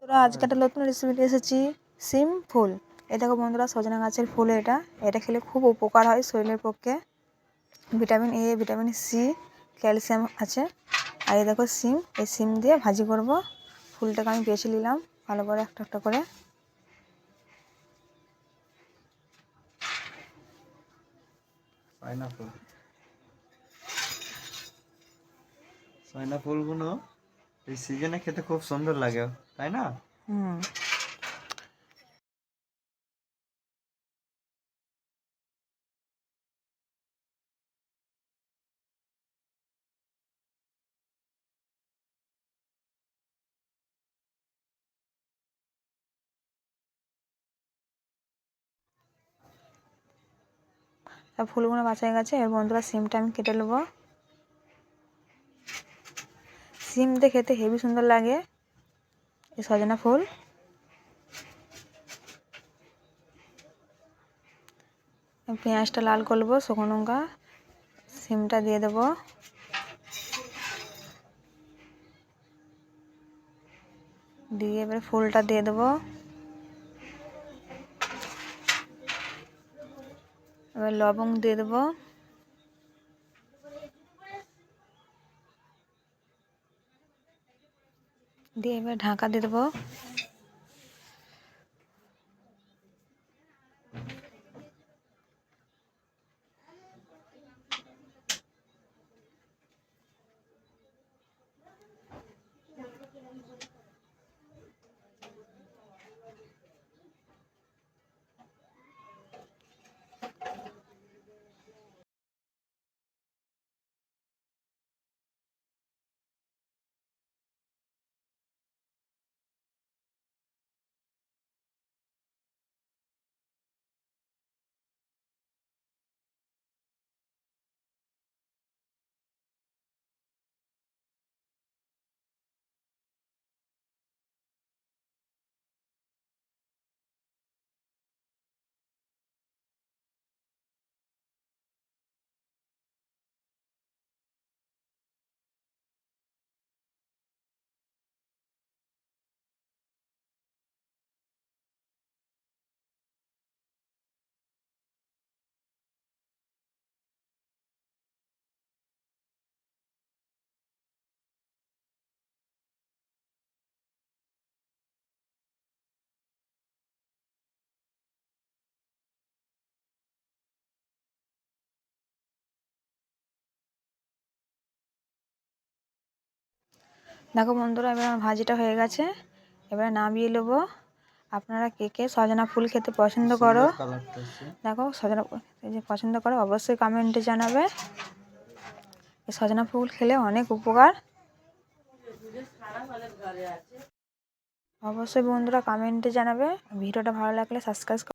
আজকে একটা নতুন রেসিপি নিয়ে এসেছি, সিম ফুল। এই দেখো বন্ধুরা, সজনা গাছের ফুল। এটা খেলে খুব উপকার হয় শরীরের পক্ষে। Vitamin A, vitamin C, calcium আছে। আর এই দেখো সিম, এই সিম দিয়ে ভাজি করব। ফুলটাকে আমি বেছে নিলাম ভালো করে একটা একটা করে। সয়না ফুলগুলো এই সিজনে খেতে খুব সুন্দর লাগে, তাই না? সব ফুলগুলো বাছা হয়ে গেছে। এবার বন্ধুরা সিমটা আমি কেটে নেবো। সিম দিয়ে খেতে হেবি সুন্দর লাগে এই সজনা ফুল। পেঁয়াজটা লাল করবো, শুকনো লঙ্কা, সিমটা দিয়ে দেবো। দিয়ে এবারে ফুলটা দিয়ে দেবো। এবার লবঙ্গ দিয়ে দেবো। দিয়ে এবার ঢাকা দিয়ে দেবো। দেখো বন্ধুরা, এবার আমার ভাজিটা হয়ে গেছে। এবার নামিয়ে নেবো। আপনারা কে কে সজনা ফুল খেতে পছন্দ করো? দেখো সজনা ফুল যে পছন্দ করো অবশ্যই কমেন্টে জানাবে। এই সজনা ফুল খেলে অনেক উপকার। অবশ্যই বন্ধুরা কমেন্টে জানাবে। ভিডিওটা ভালো লাগলে সাবস্ক্রাইব